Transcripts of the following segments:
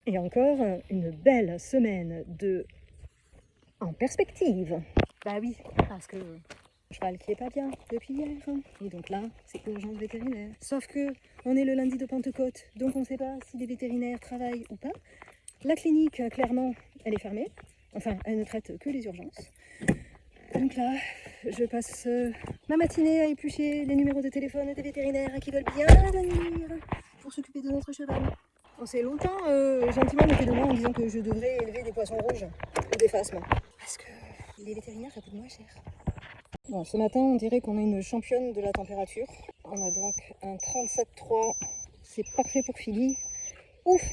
Et encore une belle semaine en perspective. Bah oui, parce que cheval qui est pas bien depuis hier. Et donc là, c'est urgence vétérinaire. Sauf que on est le lundi de Pentecôte, donc on ne sait pas si les vétérinaires travaillent ou pas. La clinique, clairement, elle est fermée. Enfin, elle ne traite que les urgences. Donc là, je passe ma matinée à éplucher les numéros de téléphone des vétérinaires qui veulent bien venir pour s'occuper de notre cheval. On s'est longtemps gentiment moqué de moi en disant que je devrais élever des poissons rouges ou des phasmes. Parce que les vétérinaires, ça coûte moins cher. Bon, ce matin, on dirait qu'on a une championne de la température. On a donc un 37,3. C'est parfait pour Philly. Ouf!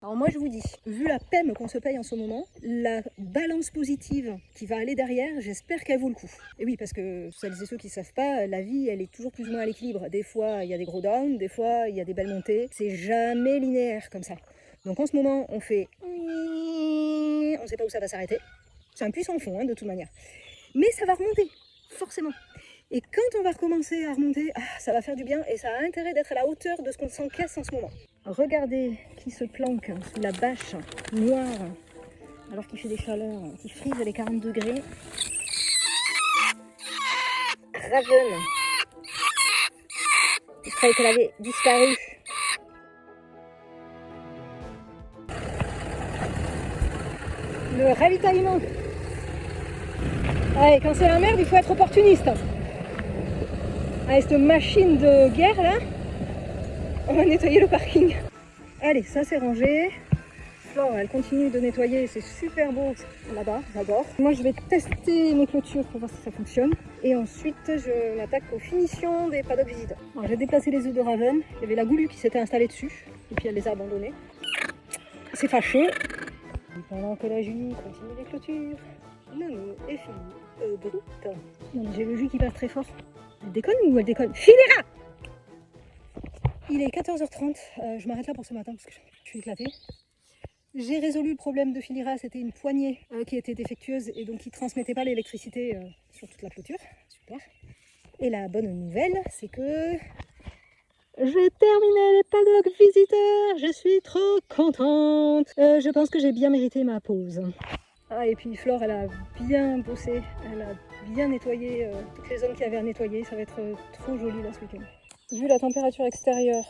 Alors moi je vous dis, vu la peine qu'on se paye en ce moment, la balance positive qui va aller derrière, j'espère qu'elle vaut le coup. Et oui, parce que celles et ceux qui ne savent pas, la vie elle est toujours plus ou moins à l'équilibre. Des fois il y a des gros downs, des fois il y a des belles montées. C'est jamais linéaire comme ça. Donc en ce moment on fait... On ne sait pas où ça va s'arrêter. C'est un puissant fond de toute manière. Mais ça va remonter, forcément. Et quand on va recommencer à remonter, ça va faire du bien et ça a intérêt d'être à la hauteur de ce qu'on s'encaisse en ce moment. Regardez qui se planque sous la bâche noire alors qu'il fait des chaleurs, qui frise les 40 degrés. Raven. Je croyais qu'elle avait disparu. Le ravitaillement. Allez, quand c'est la merde, il faut être opportuniste. Allez, cette machine de guerre là, on va nettoyer le parking. Allez, ça c'est rangé. Flore, elle continue de nettoyer, c'est super beau là-bas, j'adore. Moi je vais tester mes clôtures pour voir si ça fonctionne. Et ensuite je m'attaque aux finitions des paddocks visiteurs. Alors, j'ai déplacé les œufs de Raven, il y avait la goulue qui s'était installée dessus, et puis elle les a abandonnés. C'est fâché. Et pendant que la Julie continue les clôtures, Nono et Philly broutent. J'ai le jus qui passe très fort. Elle déconne ou elle déconne? Finira! Il est 14h30, je m'arrête là pour ce matin parce que je suis éclatée. J'ai résolu le problème de Philira, c'était une poignée qui était défectueuse et donc qui ne transmettait pas l'électricité sur toute la clôture. Super. Et la bonne nouvelle, c'est que j'ai terminé les paddocks visiteurs, je suis trop contente. Je pense que j'ai bien mérité ma pause. Ah, et puis Flore, elle a bien bossé, elle a bien nettoyé toutes les zones qu'il y avait à nettoyer, ça va être trop joli là ce week-end. Vu la température extérieure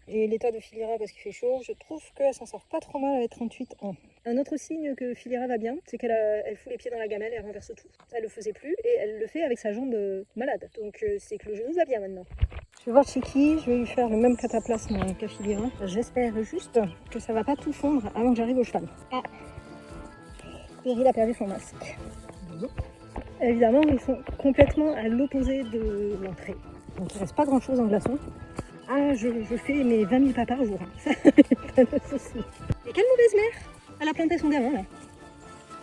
et l'état de Philira parce qu'il fait chaud, je trouve qu'elle s'en sort pas trop mal avec 38 ans. Un autre signe que Philira va bien, c'est qu'elle fout les pieds dans la gamelle, elle renverse tout. Elle le faisait plus et elle le fait avec sa jambe malade. Donc c'est que le genou va bien maintenant. Je vais voir Chiki, je vais lui faire le même cataplasme qu'à Philira. J'espère juste que ça va pas tout fondre avant que j'arrive au cheval. Ah, Péril a perdu son masque. Évidemment, ils sont complètement à l'opposé de l'entrée. Donc il ne reste pas grand chose en glaçon. Ah, je fais mes 20 000 pas par jour. Ça, pas de souci. Et quelle mauvaise mère! Elle a planté son gamin là.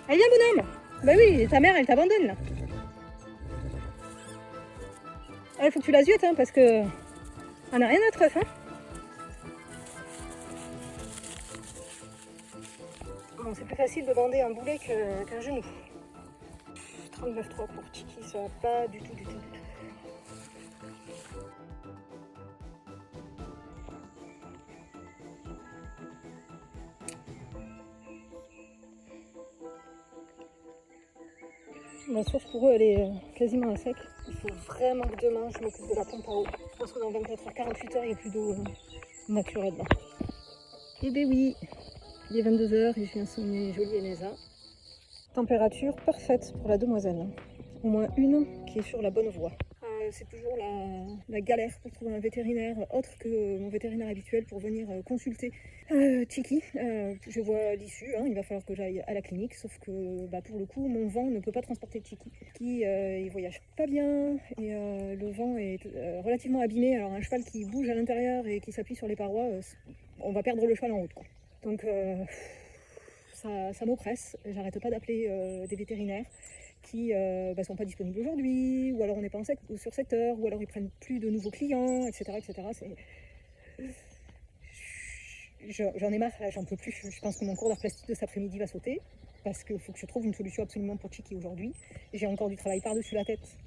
Allez, viens, bonhomme! Bah oui, ta mère elle t'abandonne là. Il faut que tu la ziotes parce que on n'a rien à treuf. Bon, c'est plus facile de bander un boulet qu'un genou. 39,3 pour Chiki, ça va pas du tout. La source pour eux elle est quasiment à sec. Il faut vraiment que demain je m'occupe de la pompe à eau. Je pense que dans 24 heures, 48 heures, il n'y a plus d'eau naturelle là. Et ben oui, il est 22 h et je viens sonner jolie Enesa. Température parfaite pour la demoiselle. Au moins une qui est sur la bonne voie. C'est toujours la galère pour trouver un vétérinaire autre que mon vétérinaire habituel pour venir consulter Chiki. Je vois l'issue, il va falloir que j'aille à la clinique, sauf que pour le coup mon vent ne peut pas transporter Chiki qui il voyage pas bien et le vent est relativement abîmé. Alors un cheval qui bouge à l'intérieur et qui s'appuie sur les parois, on va perdre le cheval en route quoi. Donc ça m'oppresse, j'arrête pas d'appeler des vétérinaires qui sont pas disponibles aujourd'hui, ou alors on n'est pas sur secteur, ou alors ils prennent plus de nouveaux clients, etc. J'en ai marre, là, j'en peux plus. Je pense que mon cours d'art plastique de cet après-midi va sauter, parce qu'il faut que je trouve une solution absolument pour Chiki aujourd'hui. J'ai encore du travail par-dessus la tête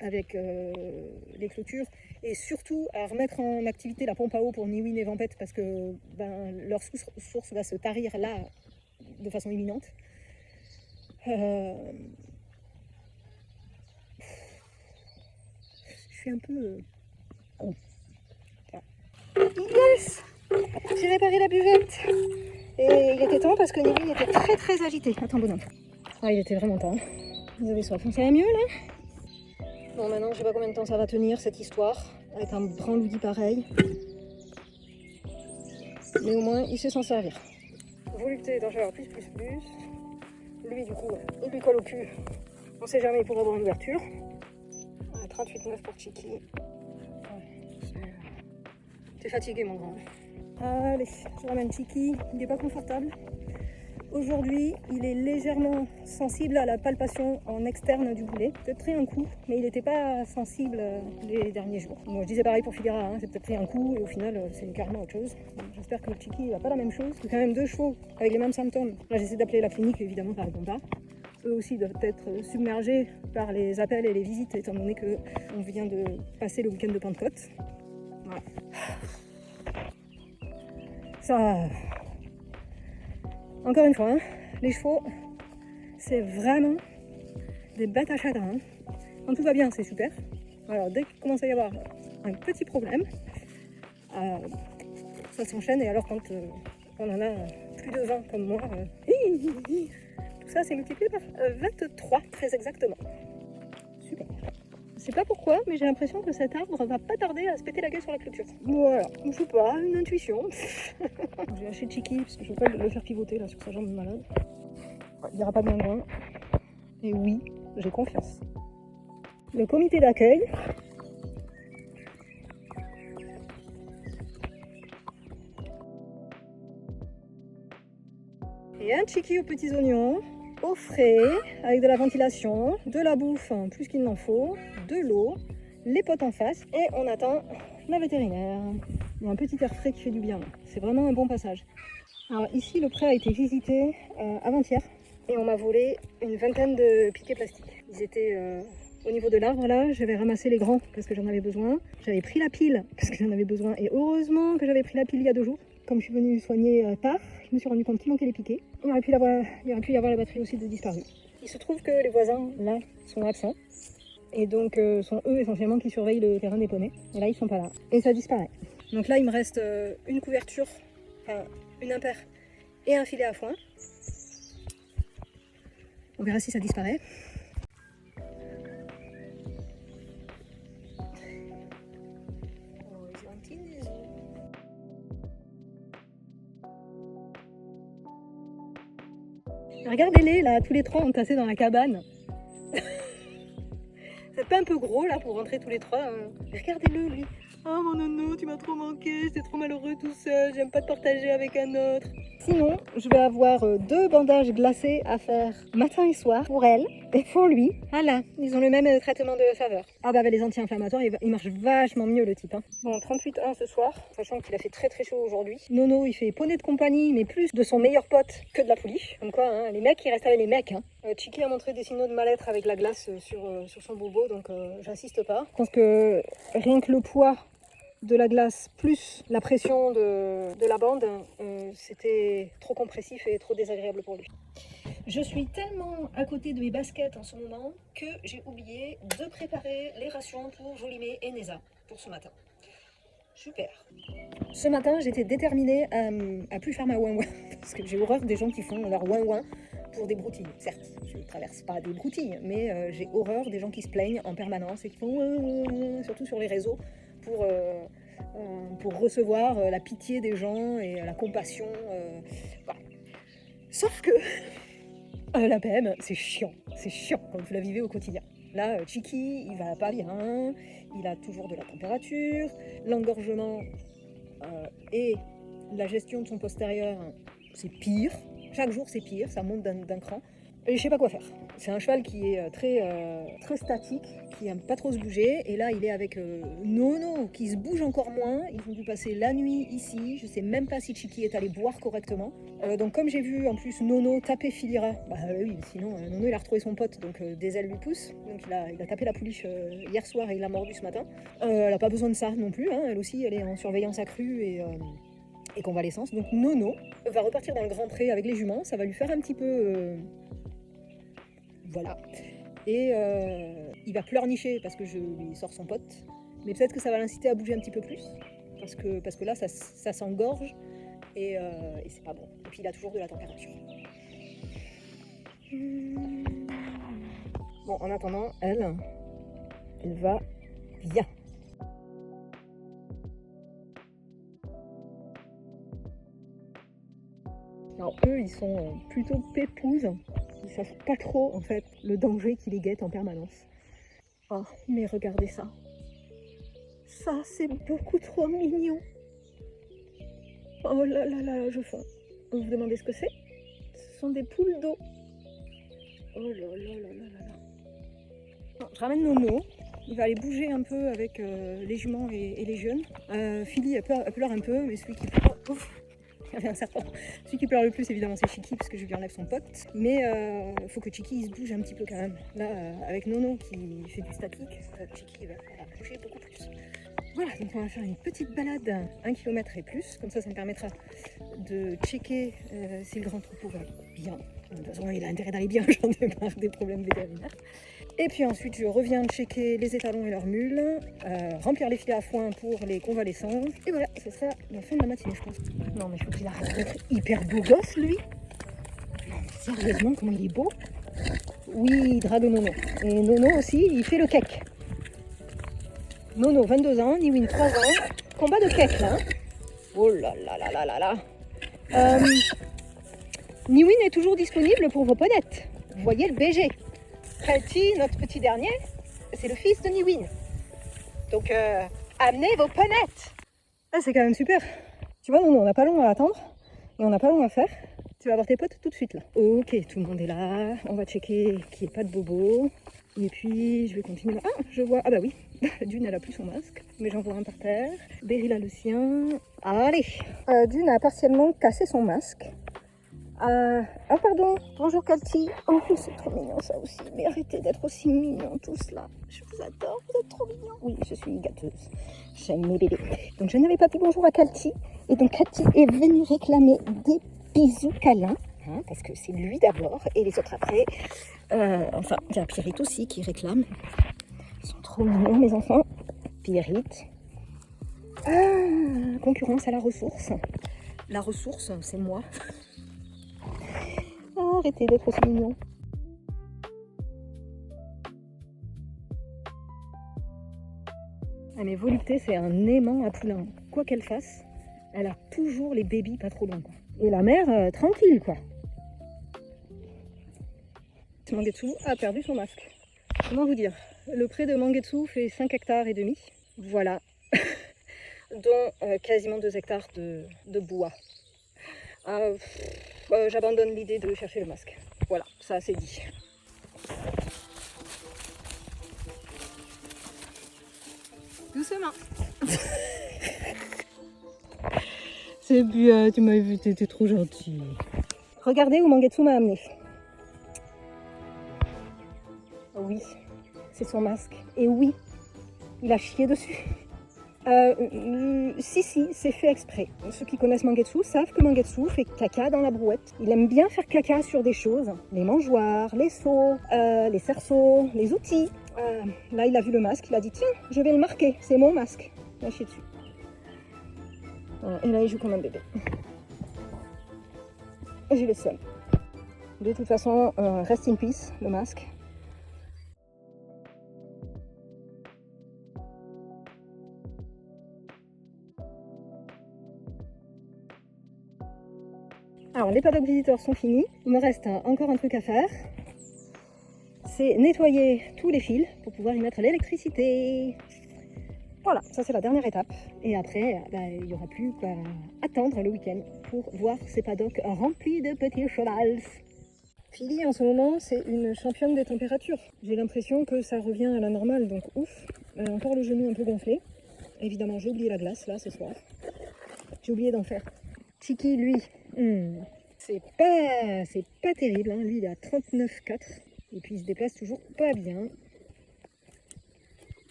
avec les clôtures, et surtout à remettre en activité la pompe à eau pour ni oui ni Vampette parce que leur source va se tarir là de façon imminente. Je suis un peu... Yes! J'ai réparé la buvette et il était temps parce que Nili était très très agité. Attends bonhomme. Ah, il était vraiment temps. Vous avez soif. Ça va mieux là? Bon, maintenant je sais pas combien de temps ça va tenir cette histoire avec un branlouillis pareil. Mais au moins il sait s'en servir. Volupté d'en avoir plus. Lui du coup il lui colle au cul. On sait jamais, il pourrait avoir une ouverture. 38,9 pour Chiki. Ouais, t'es fatigué mon grand. Allez, je ramène Chiki. Il n'est pas confortable. Aujourd'hui, il est légèrement sensible à la palpation en externe du boulet. Peut-être pris un coup, mais il n'était pas sensible les derniers jours. Moi, je disais pareil pour Figuera, hein. J'ai peut-être pris un coup et au final, c'est carrément autre chose. J'espère que Chiki n'a pas la même chose. C'est quand même 2 chevaux avec les mêmes symptômes. Là, j'essaie d'appeler la clinique, évidemment, ça ne répond pas. Eux aussi doivent être submergés par les appels et les visites, étant donné qu'on vient de passer le week-end de Pentecôte. Voilà. Ça... Encore une fois, hein, les chevaux, c'est vraiment des bêtes à chagrin. Quand tout va bien, c'est super. Alors, dès qu'il commence à y avoir un petit problème, ça s'enchaîne. Et alors, quand on en a plus de 20 comme moi, tout ça, c'est multiplié par 23, très exactement. Super. Je sais pas pourquoi, mais j'ai l'impression que cet arbre va pas tarder à se péter la gueule sur la clôture. Voilà, je sais pas, une intuition. J'ai lâché Chiki parce que je veux pas le faire pivoter là sur sa jambe malade. Il ira pas bien loin. Et oui, j'ai confiance. Le comité d'accueil. Et un Chiki aux petits oignons, au frais, avec de la ventilation, de la bouffe plus qu'il n'en faut, de l'eau, les potes en face, et on attend la vétérinaire. Il y a un petit air frais qui fait du bien. C'est vraiment un bon passage. Alors ici, le pré a été visité avant-hier, et on m'a volé une vingtaine de piquets plastiques. Ils étaient au niveau de l'arbre là, j'avais ramassé les grands parce que j'en avais besoin. J'avais pris la pile parce que j'en avais besoin, et heureusement que j'avais pris la pile il y a 2 jours. Comme je suis venue soigner tard, je me suis rendu compte qu'il manquait les piquets. Il aurait pu y avoir la batterie aussi de disparu. Il se trouve que les voisins, là, sont absents. Et donc, sont eux essentiellement qui surveillent le terrain des poneys. Et là, ils sont pas là. Et ça disparaît. Donc là, il me reste une couverture, enfin, une impaire et un filet à foin. On verra si ça disparaît. Regardez-les là, tous les 3 entassés dans la cabane. C'est pas un peu gros là pour rentrer tous les 3 hein. Regardez-le lui. Oh mon nono, tu m'as trop manqué, j'étais trop malheureux tout seul, j'aime pas te partager avec un autre. Sinon, je vais avoir 2 bandages glacés à faire matin et soir pour elle et pour lui. Voilà, ils ont le même traitement de faveur. Ah bah avec les anti-inflammatoires, il marche vachement mieux le type. Hein. Bon, 38,1 ce soir, sachant qu'il a fait très très chaud aujourd'hui. Nono, il fait poney de compagnie, mais plus de son meilleur pote que de la pouliche. Comme quoi, hein, les mecs, ils restent avec les mecs. Hein. Chiki a montré des signaux de mal-être avec la glace sur son bobo, donc j'insiste pas. Je pense que rien que le poids de la glace plus la pression de la bande, c'était trop compressif et trop désagréable pour lui. Je suis tellement à côté de mes baskets en ce moment que j'ai oublié de préparer les rations pour Jolimé et Neza pour ce matin. Super. Ce matin, j'étais déterminée à plus faire ma ouin-ouin parce que j'ai horreur des gens qui font leur ouin-ouin pour des broutilles. Certes, je ne traverse pas des broutilles, mais j'ai horreur des gens qui se plaignent en permanence et qui font ouin-ouin, surtout sur les réseaux, pour recevoir la pitié des gens et la compassion. Voilà. Sauf que la PM, c'est chiant quand vous la vivez au quotidien. Là, Chiki, il va pas bien, il a toujours de la température, l'engorgement et la gestion de son postérieur, c'est pire. Chaque jour, c'est pire, ça monte d'un cran. Et je sais pas quoi faire. C'est un cheval qui est très statique, qui n'aime pas trop se bouger. Et là, il est avec Nono, qui se bouge encore moins. Ils ont dû passer la nuit ici. Je sais même pas si Chiki est allé boire correctement. Donc comme j'ai vu en plus Nono taper Filira, bah oui, sinon Nono il a retrouvé son pote, donc des ailes lui poussent. Donc il a tapé la pouliche hier soir et il l'a mordu ce matin. Elle n'a pas besoin de ça non plus. Hein. Elle aussi, elle est en surveillance accrue et convalescence. Donc Nono va repartir dans le grand pré avec les juments. Ça va lui faire un petit peu... Voilà. Et il va pleurnicher parce que je lui sors son pote. Mais peut-être que ça va l'inciter à bouger un petit peu plus. Parce que là, ça s'engorge. Et c'est pas bon. Et puis il a toujours de la température. Bon, en attendant, elle va bien. Alors eux, ils sont plutôt pépouses. Ils savent pas trop, en fait, le danger qui les guette en permanence. Oh, mais regardez ça. Ça, c'est beaucoup trop mignon. Oh là là là, je fonds. Vous vous demandez ce que c'est? Ce sont des poules d'eau. Oh là là là là là là. Bon, je ramène Nono. Il va aller bouger un peu avec les juments et les jeunes. Philly, elle pleure un peu, mais celui qui pleure... Ouf, il y avait un serpent. Celui qui pleure le plus, évidemment, c'est Chiki, parce que je lui enlève son pote. Mais il faut que Chiki se bouge un petit peu quand même. Là, avec Nono qui fait du statique, Chiki va bouger beaucoup plus. Voilà, donc on va faire une petite balade 1 km et plus. Comme ça me permettra de checker si le grand troupeau va bien. De toute façon, il a intérêt d'aller bien, j'en ai marre des problèmes vétérinaires. Et puis ensuite, je reviens checker les étalons et leurs mules, remplir les filets à foin pour les convalescents. Et voilà, ce sera la fin de la matinée, je pense. Non, mais il faut qu'il arrête d'être hyper beau gosse, lui. Non, mais sérieusement, comment il est beau. Oui, il drague Nono. Et Nono aussi, il fait le cake. Nono, 22 ans, Niwin, 3 ans. Combat de cake, là. Hein. Oh là là là là là là. Niwin est toujours disponible pour vos ponettes. Voyez le BG. Kalti, notre petit dernier, c'est le fils de Niwin. Donc, amenez vos ponettes. Ah, c'est quand même super. Tu vois, Nono, on n'a pas long à attendre. Et on n'a pas long à faire. Tu vas avoir tes potes tout de suite, là. Ok, tout le monde est là. On va checker qu'il n'y ait pas de bobo. Et puis, je vais continuer. Ah, je vois... Ah bah oui, Dune, elle a plus son masque. Mais j'en vois un par terre. Beryl a le sien. Allez. Dune a partiellement cassé son masque. Ah pardon, bonjour Kalti. Oh, c'est trop mignon ça aussi. Mais arrêtez d'être aussi mignons tous là. Je vous adore, vous êtes trop mignons. Oui, je suis gâteuse. J'aime mes bébés. Donc je n'avais pas dit bonjour à Kalti. Et donc Kalti est venue réclamer des bisous câlins. Hein, parce que c'est lui d'abord et les autres après. Enfin, il y a Pierrite aussi qui réclame. Ils sont trop mignons mes enfants. Pierrite. Concurrence à la ressource. La ressource, c'est moi. Arrêtez d'être aussi mignon. Ah mais Volupté, c'est un aimant à poulain. Quoi qu'elle fasse, elle a toujours les bébés pas trop loin. Quoi. Et la mère, tranquille quoi. Mangetsu a perdu son masque. Comment vous dire? Le pré de Mangetsu fait 5 hectares et demi. Voilà. Dont quasiment 2 hectares de bois. J'abandonne l'idée de chercher le masque. Voilà, ça c'est dit. Doucement. C'est bien, tu m'as vu, t'étais trop gentil. Regardez où Mangetsu m'a amené. Oui, c'est son masque. Et oui, il a chié dessus. Si, c'est fait exprès. Ceux qui connaissent Mangetsu savent que Mangetsu fait caca dans la brouette. Il aime bien faire caca sur des choses. Les mangeoires, les seaux, les cerceaux, les outils. Là, il a vu le masque, il a dit tiens, je vais le marquer, c'est mon masque. Il a chié dessus. Et là, il joue comme un bébé. J'ai le seum. De toute façon, rest in peace, le masque. Alors les paddock visiteurs sont finis, il me reste encore un truc à faire, c'est nettoyer tous les fils pour pouvoir y mettre l'électricité. Voilà, ça c'est la dernière étape. Et après, il n'y aura plus qu'à attendre le week-end pour voir ces paddocks remplis de petits chevals. Philly, en ce moment, c'est une championne des températures. J'ai l'impression que ça revient à la normale, donc ouf. Elle a encore le genou un peu gonflé. Évidemment, j'ai oublié la glace, là, ce soir. J'ai oublié d'en faire. Chiki, lui, c'est pas terrible. Hein. Lui, il est à 39,4. Et puis, il se déplace toujours pas bien.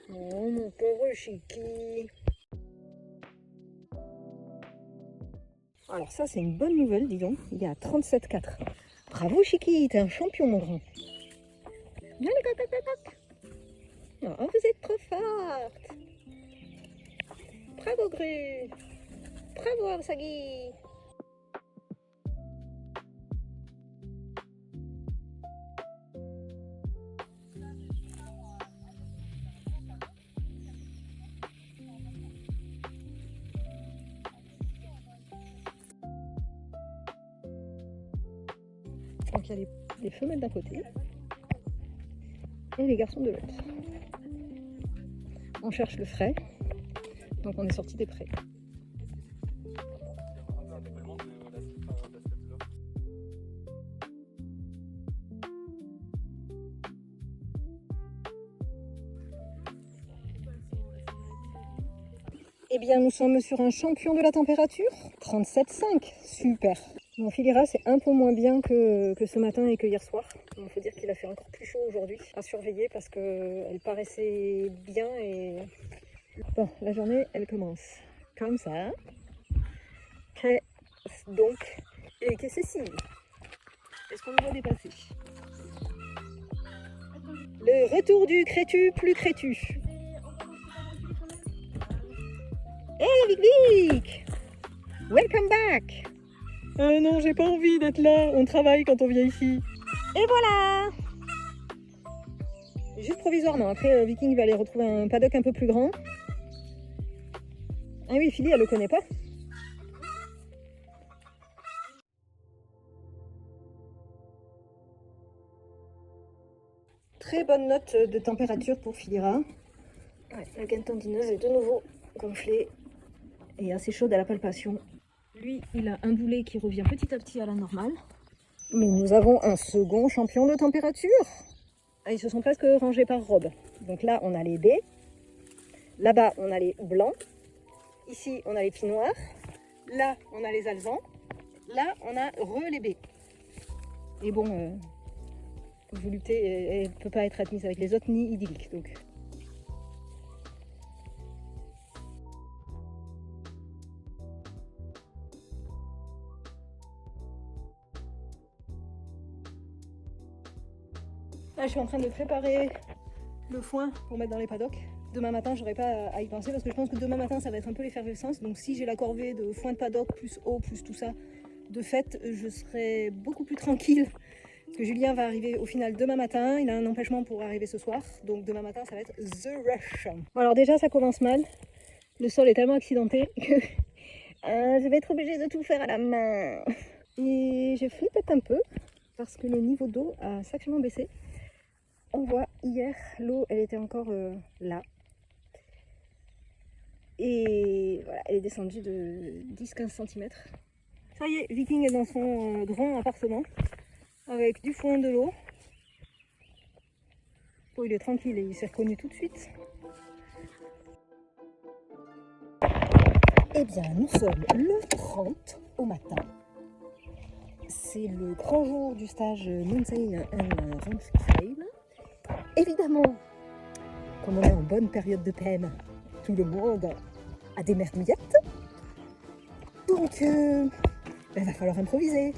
Oh, mon pauvre Chiki. Alors ça, c'est une bonne nouvelle, dis donc. Il est à 37,4. Bravo, Chiki, t'es un champion, mon grand. Oh, vous êtes trop forte. Bravo, Gru. Bravo, Arsagi. Donc il y a les femelles d'un côté et les garçons de l'autre. On cherche le frais, donc on est sorti des prés. Eh bien, nous sommes sur un champion de la température, 37,5, super. Mon Philira, c'est un peu moins bien que ce matin et que hier soir. Il faut dire qu'il a fait encore plus chaud aujourd'hui. À surveiller parce qu'elle paraissait bien et... Bon, la journée, elle commence comme ça. Donc, et que ceci. Est-ce qu'on le voit dépasser? Le retour du crétu plus crétu. Hey, Vic Vic! Welcome back! Non, j'ai pas envie d'être là. On travaille quand on vient ici. Et voilà! Juste provisoirement. Après, Viking va aller retrouver un paddock un peu plus grand. Ah oui, Philly, elle le connaît pas. Très bonne note de température pour Philira. Ouais, la gaine tendineuse est de nouveau gonflée et assez chaude à la palpation. Lui, il a un boulet qui revient petit à petit à la normale. Mais nous avons un second champion de température. Ah, ils se sont presque rangés par robe. Donc là, on a les baies. Là-bas, on a les blancs. Ici, on a les petits noirs. Là, on a les alezans. Là, on a les baies. Et bon, volupté, elle ne peut pas être admise avec les autres ni idyllique. Donc. Là, je suis en train de préparer le foin pour mettre dans les paddocks. Demain matin, j'aurai pas à y penser parce que je pense que demain matin, ça va être un peu l'effervescence. Donc si j'ai la corvée de foin de paddock plus eau plus tout ça, de fait, je serai beaucoup plus tranquille. Parce que Julien va arriver au final demain matin. Il a un empêchement pour arriver ce soir. Donc demain matin, ça va être the rush. Bon, alors déjà, ça commence mal. Le sol est tellement accidenté que je vais être obligée de tout faire à la main. Et je flippe un peu parce que le niveau d'eau a sacrément baissé. On voit hier, l'eau, elle était encore là. Et voilà, elle est descendue de 10-15 cm. Ça y est, Viking est dans son grand appartement avec du foin, de l'eau. Bon, il est tranquille et il s'est reconnu tout de suite. Eh bien, nous sommes le 30 au matin. C'est le grand jour du stage Mountain and Ranch Trail. Évidemment, comme on est en bonne période de peine, tout le monde a des merdouillettes. Donc, il va falloir improviser.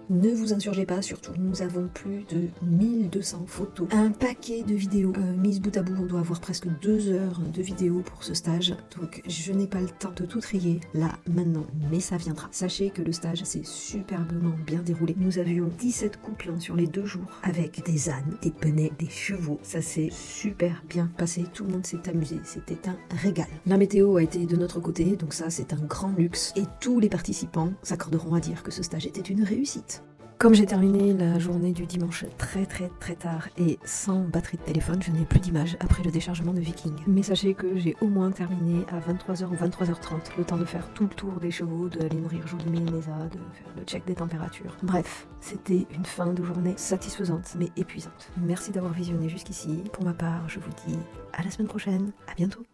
Ne vous insurgez pas, surtout, nous avons plus de 1200 photos, un paquet de vidéos. Mises bout à bout, on doit avoir presque 2 heures de vidéos pour ce stage, donc je n'ai pas le temps de tout trier là, maintenant, mais ça viendra. Sachez que le stage s'est superbement bien déroulé. Nous avions 17 couples sur les 2 jours, avec des ânes, des poneys, des chevaux. Ça s'est super bien passé, tout le monde s'est amusé, c'était un régal. La météo a été de notre côté, donc ça c'est un grand luxe, et tous les participants s'accorderont à dire que ce stage était une réussite. Comme j'ai terminé la journée du dimanche très tard et sans batterie de téléphone, je n'ai plus d'image après le déchargement de Viking. Mais sachez que j'ai au moins terminé à 23h ou 23h30, le temps de faire tout le tour des chevaux, d'aller nourrir Jolie et Mesa, de faire le check des températures. Bref, c'était une fin de journée satisfaisante mais épuisante. Merci d'avoir visionné jusqu'ici. Pour ma part, je vous dis à la semaine prochaine, à bientôt.